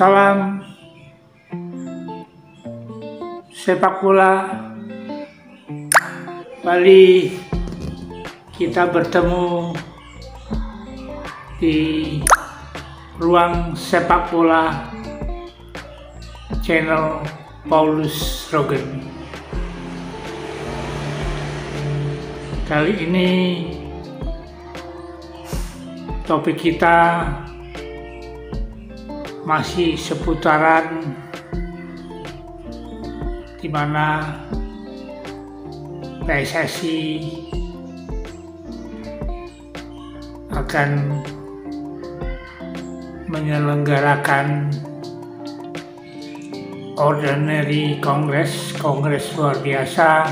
Salam sepak bola. Kembali kita bertemu di ruang sepak bola channel Paulus Rogen. Kali ini topik kita masih seputaran di mana PSSI akan menyelenggarakan Ordinary Kongres luar biasa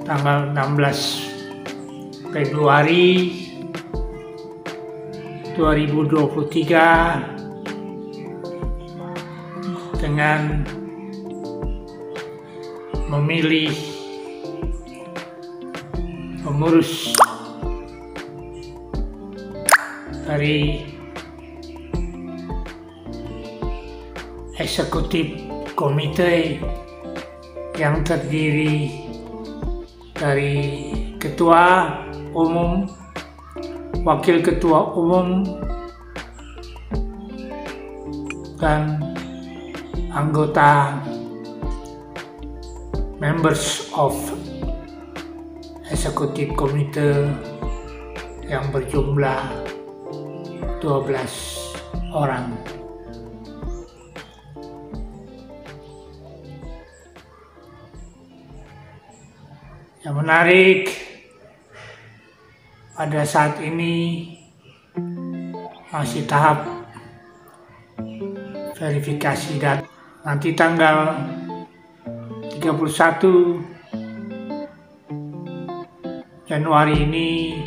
tanggal 16 Februari 2023 dengan memilih pengurus dari eksekutif komite yang terdiri dari ketua umum, wakil ketua umum, dan anggota members of executive committee yang berjumlah 12 orang. Yang menarik pada saat ini masih tahap verifikasi data. Nanti tanggal 31 Januari ini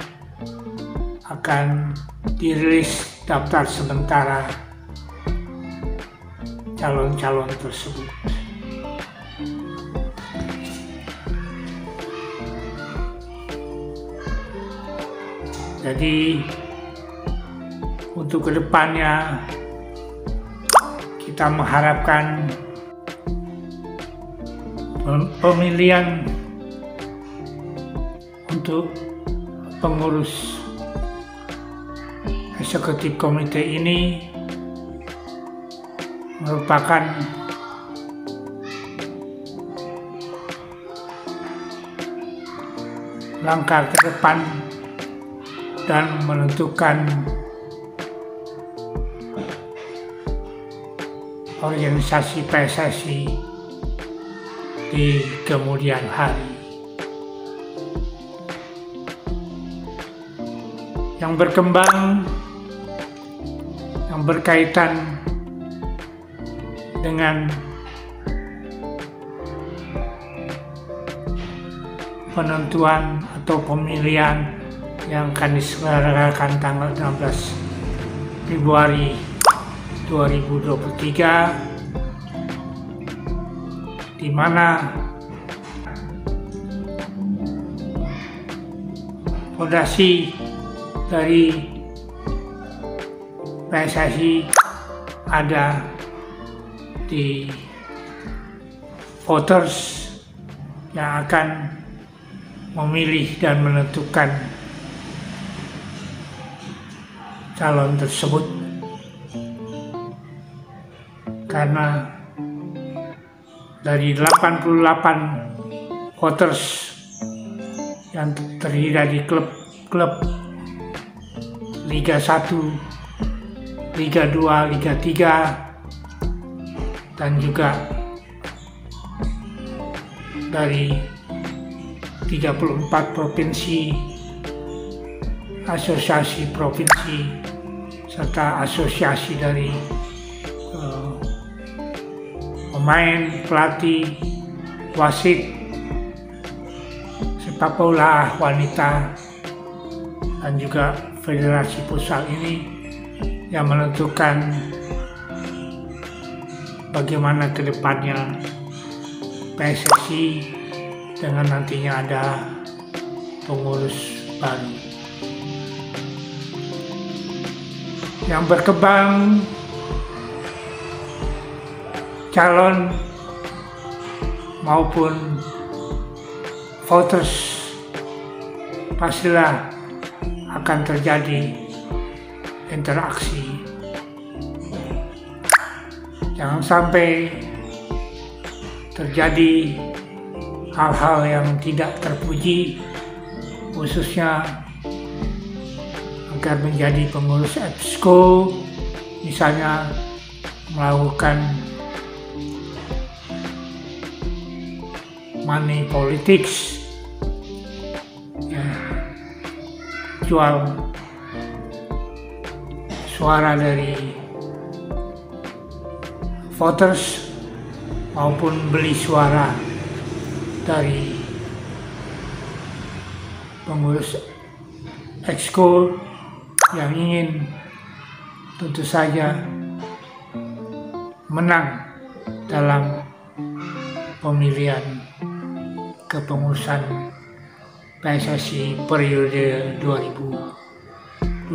akan dirilis daftar sementara calon-calon tersebut. Jadi untuk kedepannya kita mengharapkan pemilihan untuk pengurus eksekutif komite ini merupakan langkah ke depan dan menentukan organisasi PSSI di kemudian hari. Yang berkembang, yang berkaitan dengan penentuan atau pemilihan yang akan diselenggarakan tanggal 16 Februari 2023, di mana fondasi dari PSSI ada di voters yang akan memilih dan menentukan calon tersebut, karena dari 88 voters yang terdiri dari klub Liga 1, Liga 2, Liga 3, dan juga dari 34 provinsi, asosiasi provinsi, serta asosiasi dari pemain, pelatih, wasit, sepak bola wanita, dan juga federasi futsal ini yang menentukan bagaimana ke depannya PSSI dengan nantinya ada pengurus baru. Yang berkembang calon maupun voters pastilah akan terjadi interaksi. Jangan sampai terjadi hal-hal yang tidak terpuji, khususnya agar menjadi pengurus EBSCO, misalnya melakukan money politics, ya, jual suara dari voters maupun beli suara dari pengurus EBSCO yang ingin tentu saja menang dalam pemilihan kepengurusan PSSI periode 2023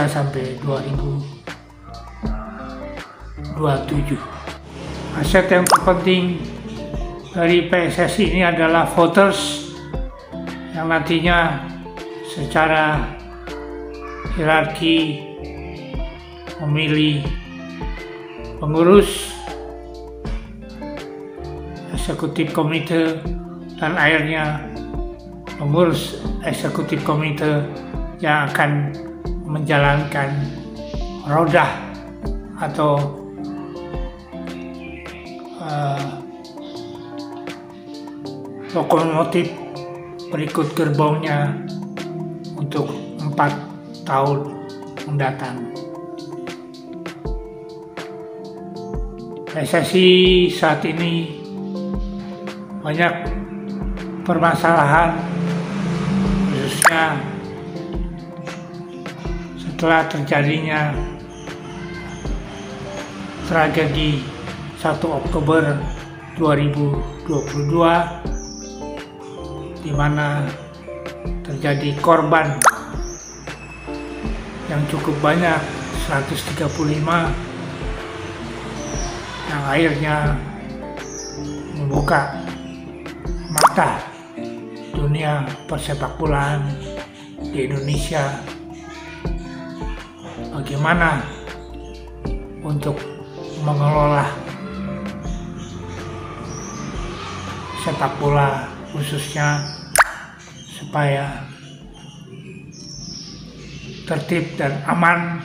sampai 2027. Aset yang terpenting dari PSSI ini adalah voters yang nantinya secara hierarki memilih pengurus, eksekutif komite, dan akhirnya pengurus eksekutif komite yang akan menjalankan roda atau lokomotif berikut gerbongnya untuk 4 tahun mendatang. PSSI saat ini banyak permasalahan, khususnya setelah terjadinya tragedi 1 Oktober 2022, di mana terjadi korban yang cukup banyak, 135, yang akhirnya membuka mata dunia persepakbolaan di Indonesia bagaimana untuk mengelola sepak bola khususnya supaya tertib dan aman,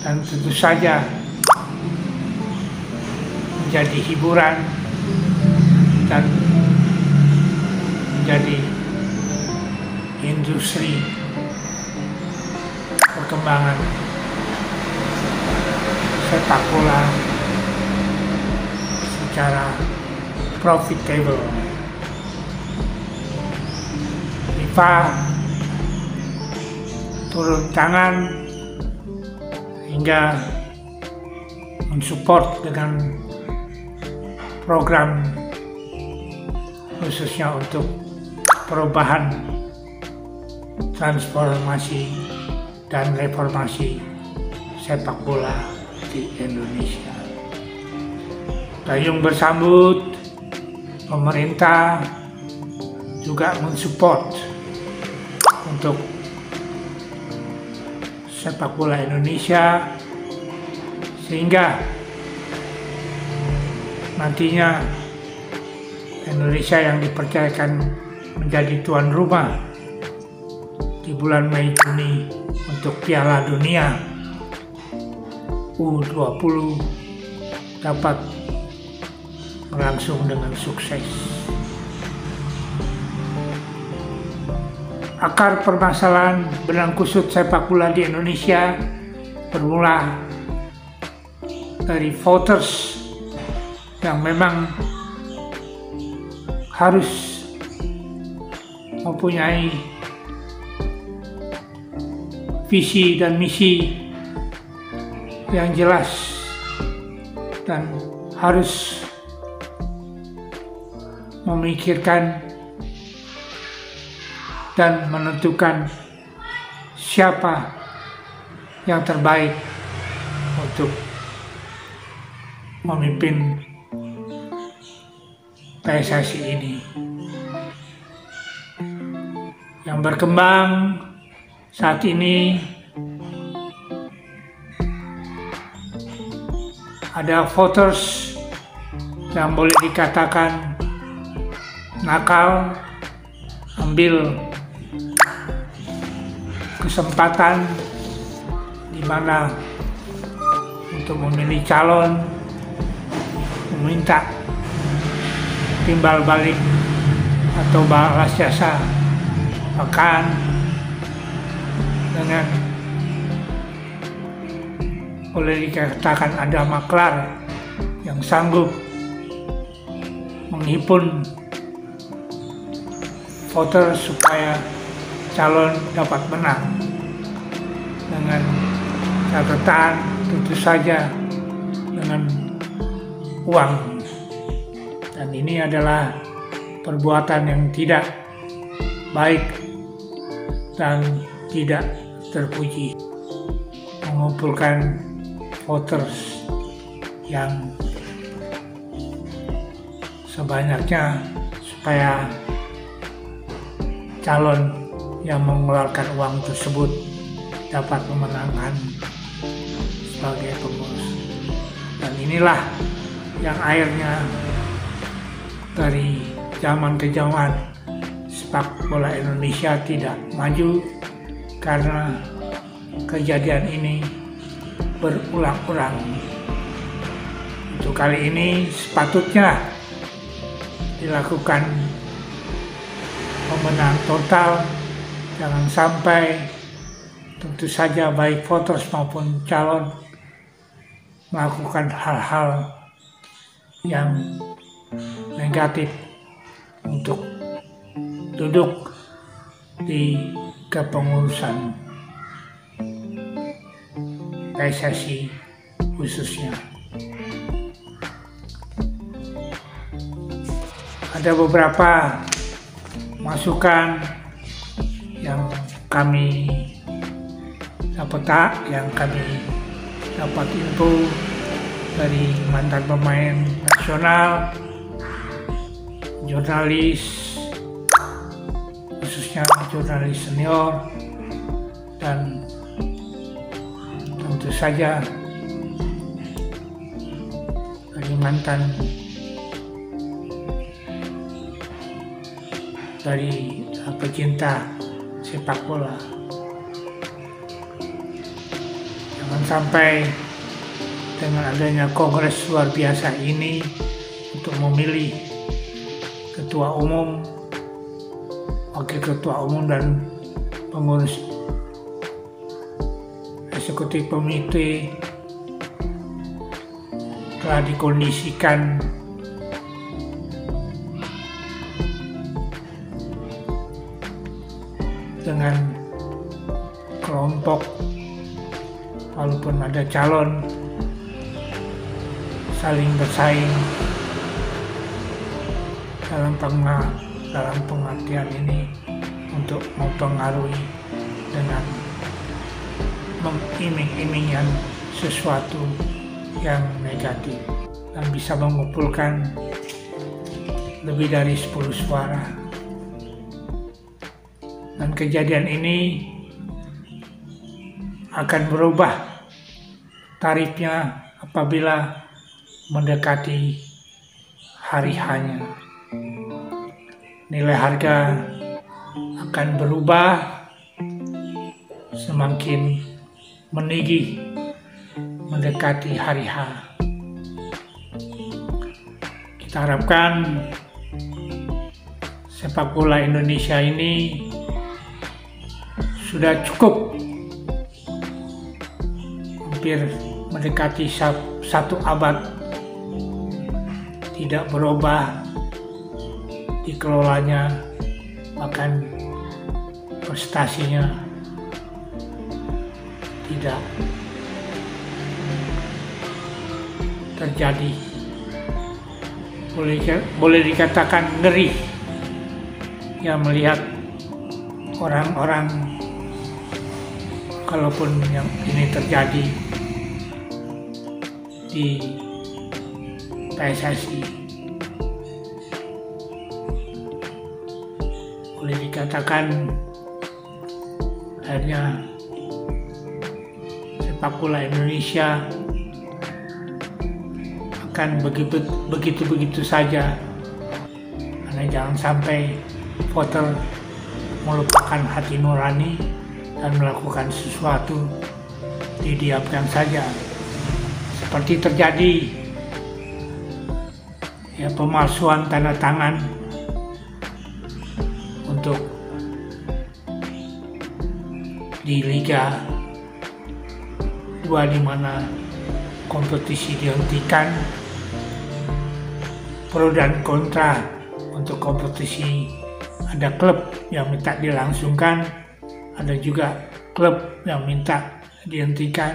dan tentu saja menjadi hiburan dan menjadi industri perkembangan sepak bola secara profitable. FIFA turun tangan hingga mensupport dengan program khususnya untuk perubahan, transformasi, dan reformasi sepak bola di Indonesia. Dayung bersambut, pemerintah juga mensupport untuk sepak bola Indonesia, sehingga nantinya Indonesia yang dipercayakan menjadi tuan rumah di bulan Mei Juni untuk Piala Dunia U20 dapat berlangsung dengan sukses. Akar permasalahan benang kusut sepak bola di Indonesia bermula dari voters yang memang harus mempunyai visi dan misi yang jelas dan harus memikirkan dan menentukan siapa yang terbaik untuk memimpin PSSI ini. Yang berkembang saat ini ada voters yang boleh dikatakan nakal, ambil kesempatan di mana untuk memilih calon, meminta timbal balik atau balas jasa, bahkan dengan boleh dikatakan ada maklar yang sanggup menghimpun voter supaya calon dapat menang dengan catatan tentu saja dengan uang, dan ini adalah perbuatan yang tidak baik dan tidak terpuji, mengumpulkan voters yang sebanyaknya supaya calon yang mengeluarkan uang tersebut dapat memenangkan sebagai pengurus. Dan inilah yang akhirnya dari zaman ke zaman sepak bola Indonesia tidak maju karena kejadian ini berulang-ulang. Untuk kali ini sepatutnya dilakukan pemenang total, jangan sampai tentu saja baik voters maupun calon melakukan hal-hal yang negatif untuk duduk di kepengurusan PSSI khususnya. Ada beberapa masukan yang kami dapat info dari mantan pemain nasional, jurnalis, khususnya jurnalis senior, dan tentu saja dari mantan dari pecinta sepak bola. Jangan sampai dengan adanya kongres luar biasa ini untuk memilih ketua umum, wakil ketua umum, dan pengurus eksekutif komite telah dikondisikan dengan kelompok, walaupun ada calon saling bersaing dalam pengertian ini untuk mempengaruhi dengan mengiming-imingkan sesuatu yang negatif dan bisa mengumpulkan lebih dari 10 suara. Dan kejadian ini akan berubah tarifnya apabila mendekati hari H-nya. Nilai harga akan berubah semakin meninggi mendekati hari H. Kita harapkan sepak bola Indonesia ini sudah cukup, hampir mendekati satu abad, tidak berubah dikelolanya, bahkan prestasinya tidak terjadi. Boleh dikatakan ngeri ya melihat orang-orang, kalaupun yang ini terjadi di PSSI, boleh dikatakan akhirnya sepak bola Indonesia akan begitu saja, karena jangan sampai voter melupakan hati nurani dan melakukan sesuatu didiamkan saja, seperti terjadi ya pemalsuan tanda tangan untuk di Liga 2 di mana kompetisi dihentikan, pro dan kontra untuk kompetisi. Ada klub yang minta dilangsungkan, ada juga klub yang minta dihentikan,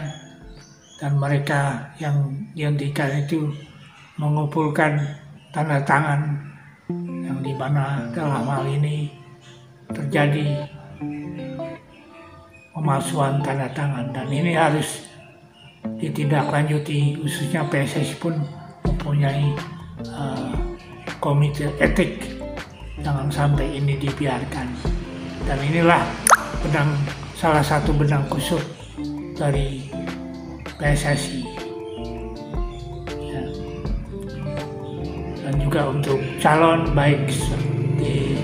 dan mereka yang dihentikan itu mengumpulkan tanda tangan yang dimana dalam hal ini terjadi pemalsuan tanda tangan, dan ini harus ditindaklanjuti. Khususnya PSSI pun mempunyai komite etik, jangan sampai ini dibiarkan. Dan inilah salah satu benang kusut dari PSSI ya. Dan juga untuk calon baik di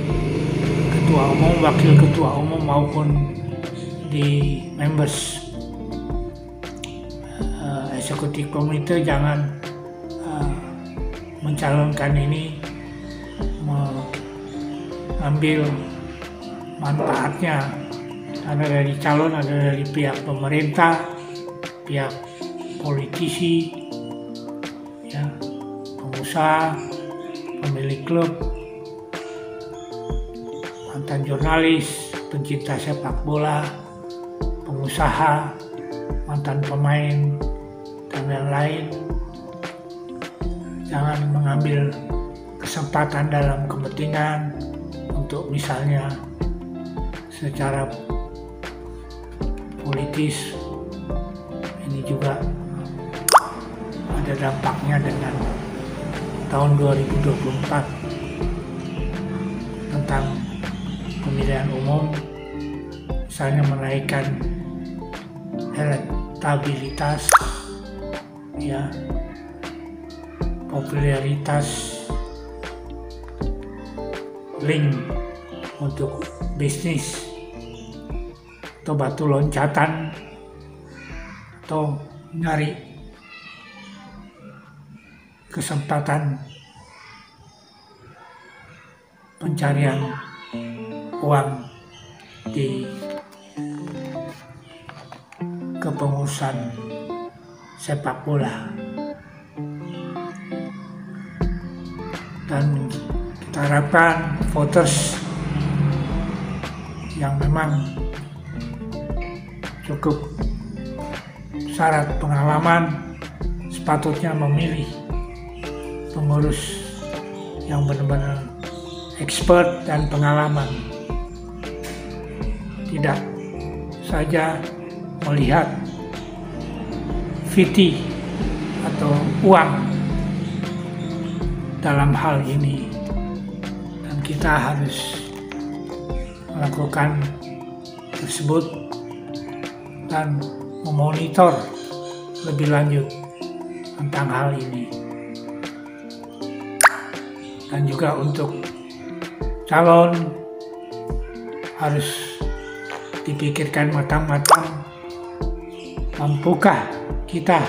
ketua umum, wakil ketua umum maupun di members eksekutif komite, jangan mencalonkan ini mengambil manfaatnya. Ada dari calon, ada dari pihak pemerintah, pihak politisi, ya, pengusaha, pemilik klub, mantan jurnalis, pencinta sepak bola, pengusaha, mantan pemain, dan lain-lain. Jangan mengambil kesempatan dalam kepentingan untuk misalnya secara politis. Ini juga ada dampaknya dengan tahun 2024 tentang pemilihan umum, misalnya menaikkan elektabilitas, ya, popularitas, link untuk bisnis atau batu loncatan, atau nyari kesempatan pencarian uang di kepengurusan sepak bola. Dan kita harapkan voters yang memang cukup syarat pengalaman sepatutnya memilih pengurus yang benar-benar expert dan pengalaman, tidak saja melihat VT atau uang dalam hal ini. Dan kita harus melakukan tersebut dan memonitor lebih lanjut tentang hal ini. Dan juga untuk calon harus dipikirkan matang-matang, mampukah kita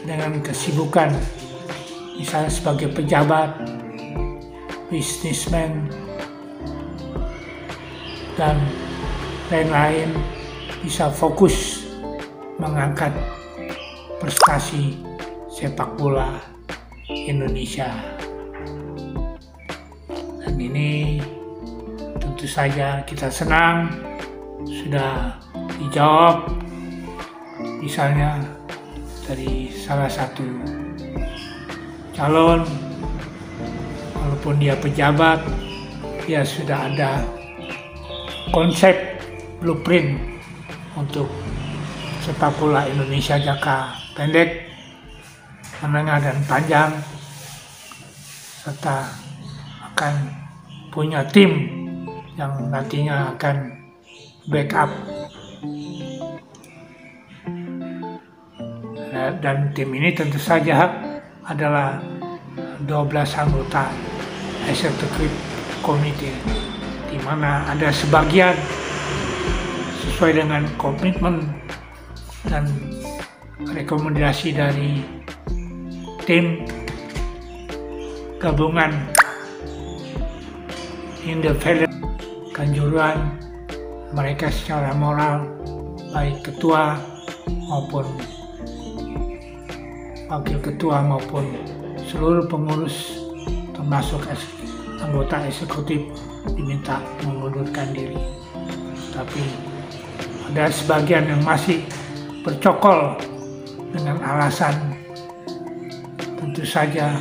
dengan kesibukan misalnya sebagai pejabat, bisnismen, dan lain-lain bisa fokus mengangkat prestasi sepak bola Indonesia. Dan ini tentu saja kita senang sudah dijawab, misalnya dari salah satu calon, walaupun dia pejabat, dia sudah ada konsep blueprint untuk sepak bola Indonesia jangka pendek, menengah, dan panjang, serta akan punya tim yang nantinya akan backup. Dan tim ini tentu saja adalah 12 anggota Executive Committee, di mana ada sebagian sesuai dengan komitmen dan rekomendasi dari tim gabungan independen. Kanjuruhan mereka secara moral, baik ketua maupun wakil ketua maupun seluruh pengurus termasuk anggota eksekutif diminta mengundurkan diri. Tapi ada sebagian yang masih bercokol dengan alasan tentu saja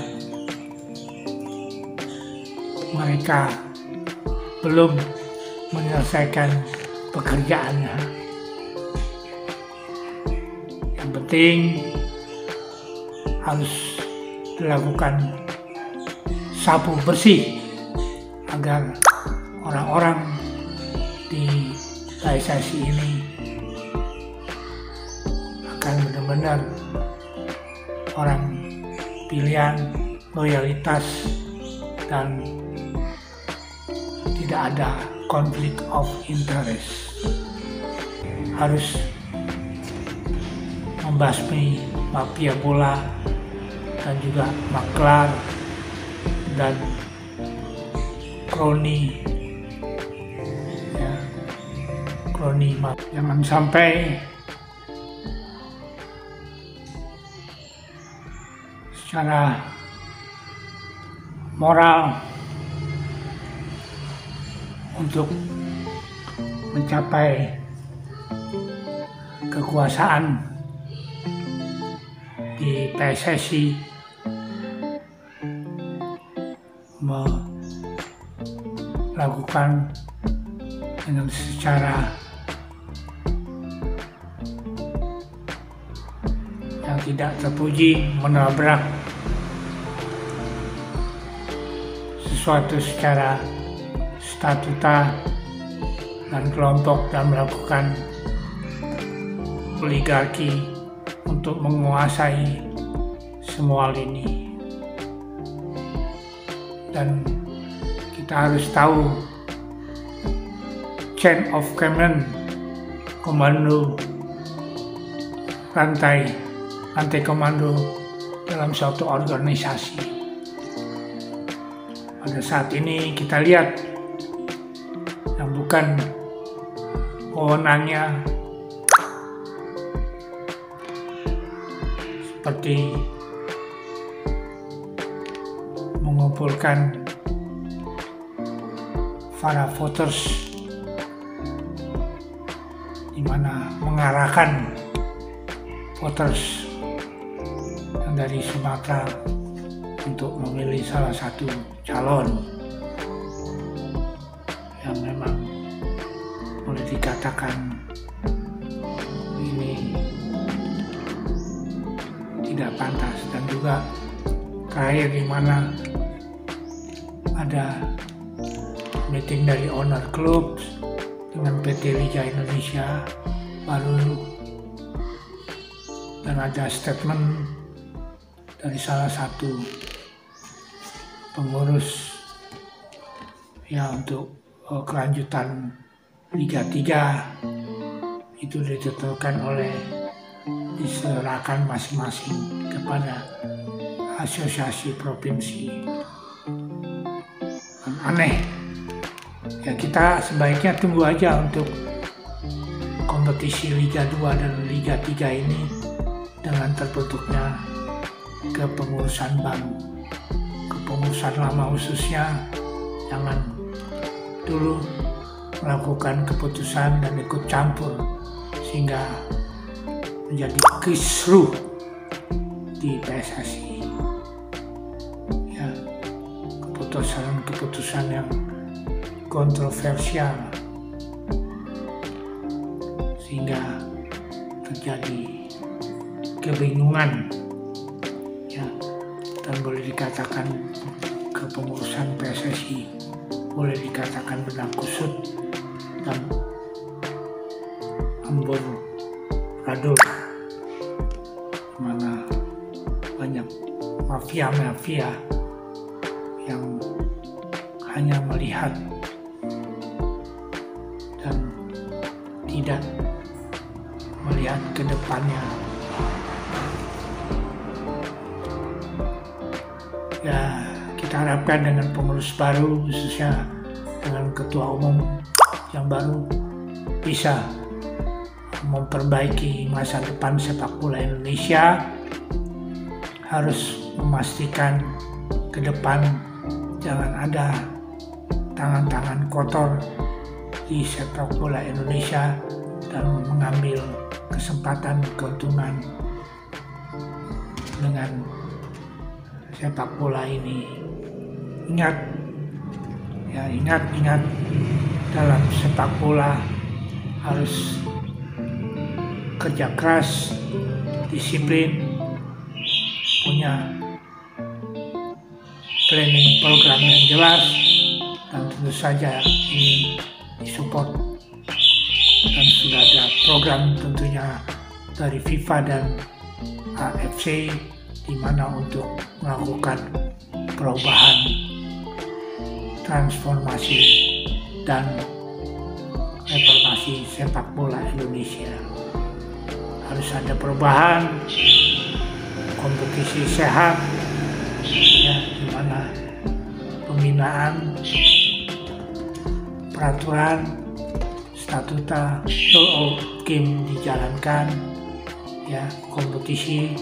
mereka belum menyelesaikan pekerjaannya. Yang penting harus dilakukan sapu bersih agar orang-orang di PSSI ini akan benar-benar orang pilihan, loyalitas, dan tidak ada konflik of interest. Harus membasmi mafia bola dan juga maklar dan kroni, ya, kroni mafia. Jangan sampai secara moral untuk mencapai kekuasaan di PSSI melakukan dengan secara yang tidak terpuji, menabrak sesuatu secara statuta dan kelompok dan melakukan oligarki untuk menguasai semua lini. Dan kita harus tahu chain of command, komando, rantai komando dalam suatu organisasi. Pada saat ini kita lihat yang bukan wewenangnya seperti mengumpulkan para voters, di mana mengarahkan voters yang dari Sumatera untuk memilih salah satu calon yang memang boleh dikatakan ini tidak pantas. Dan juga terakhir di mana ada meeting dari owner klub dengan PT Liga Indonesia baru, dan ada statement dari salah satu pengurus ya untuk kelanjutan Liga 3 itu ditentukan diserahkan masing-masing kepada asosiasi provinsi. Aneh ya, kita sebaiknya tunggu aja untuk kompetisi Liga 2 dan Liga 3 ini dengan terbentuknya kepengurusan baru. Kepengurusan lama khususnya jangan dulu melakukan keputusan dan ikut campur sehingga menjadi kisruh di PSSI. Ya, keputusan yang kontroversial sehingga terjadi kebingungan, ya, dan boleh dikatakan kepengurusan PSSI boleh dikatakan benang kusut dan amburadul, mana banyak mafia-mafia yang hanya melihat dan tidak melihat ke depannya. Ya, kita harapkan dengan pengurus baru, khususnya dengan ketua umum yang baru, bisa memperbaiki masa depan sepak bola Indonesia. Harus memastikan ke depan jangan ada tangan-tangan kotor di sepak bola Indonesia dan mengambil kesempatan keuntungan dengan sepak bola ini. Ingat dalam sepak bola harus kerja keras, disiplin, punya planning program yang jelas, dan tentu saja ini disupport dan sudah ada program tentunya dari FIFA dan AFC di mana untuk melakukan perubahan, transformasi dan reformasi sepak bola Indonesia. Harus ada perubahan, kompetisi sehat, ya, di mana pembinaan, peraturan, statuta, rule of game dijalankan, ya, kompetisi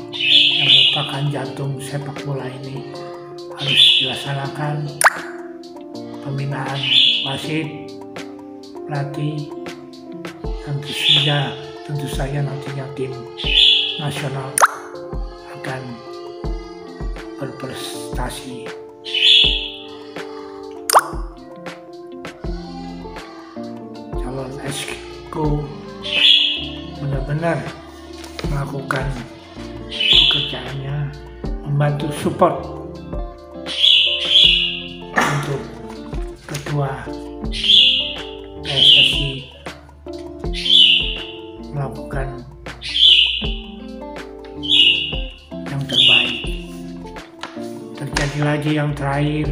yang merupakan jantung sepak bola ini harus dilaksanakan, pembinaan wasit, pelatih, tentu saja nantinya tim nasional akan berprestasi. Calon Exco benar-benar melakukan pekerjaannya, membantu support untuk ketua PSSI melakukan yang terbaik. Terjadi lagi yang terakhir,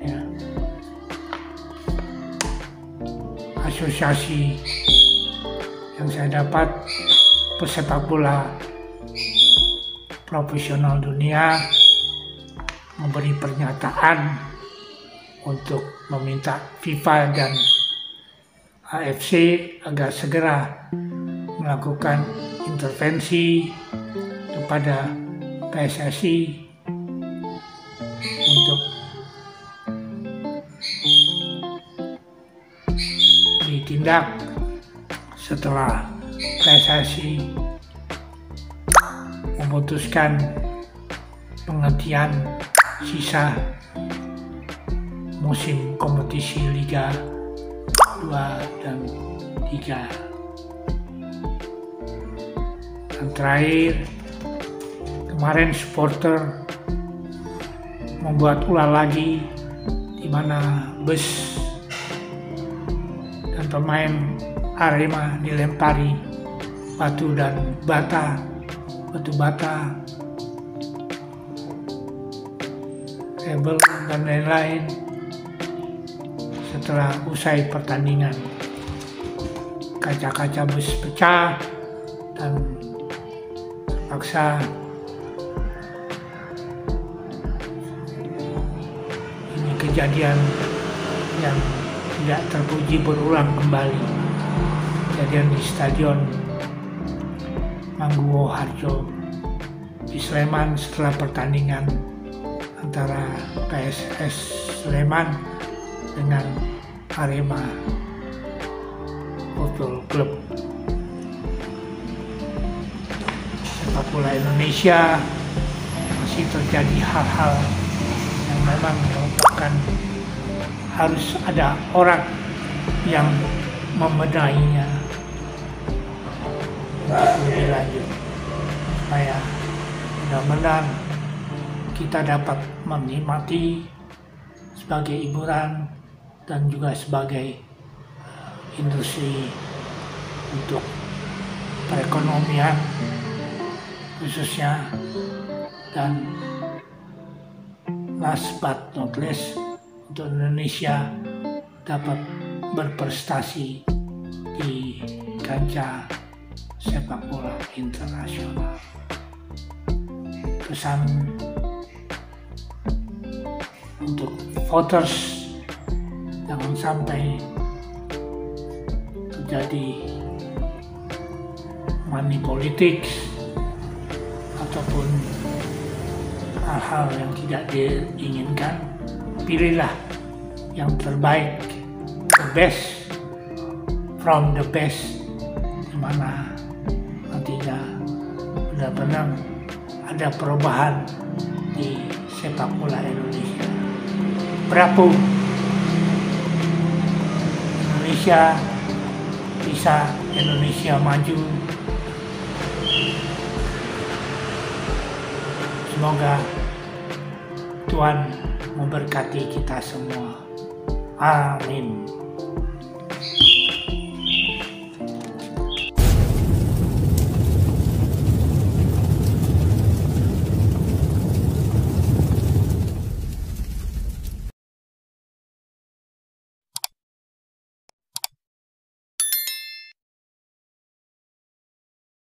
ya, asosiasi yang saya dapat pesepak bola profesional dunia memberi pernyataan untuk meminta FIFA dan AFC agar segera melakukan intervensi kepada PSSI untuk ditindak setelah PSSI memutuskan penghentian sisa musim kompetisi Liga 2 dan 3. Dan terakhir, kemarin supporter membuat ulah lagi di mana bus dan pemain Arema dilempari batu bata, rebel dan lain-lain. Setelah usai pertandingan, kaca-kaca bus pecah dan terpaksa ini kejadian yang tidak terpuji berulang kembali. Kejadian di Stadion Mangguwo Harjo di Sleman setelah pertandingan antara PSS Sleman dengan Arema Football Club. Sepak bola Indonesia masih terjadi hal-hal yang memang merupakan harus ada orang yang membenahinya untuk lebih lanjut, supaya benar-benar kita dapat menikmati sebagai hiburan dan juga sebagai industri untuk perekonomian khususnya, dan last but not least untuk Indonesia dapat berprestasi di kancah sepak bola internasional. Pesan untuk voters, jangan sampai terjadi money politics ataupun hal-hal yang tidak diinginkan. Pilihlah yang terbaik, the best from the best, dimana nantinya benar-benar ada perubahan di sepak bola Indonesia. Prabu, Indonesia bisa, Indonesia maju. Semoga Tuhan memberkati kita semua. Amin.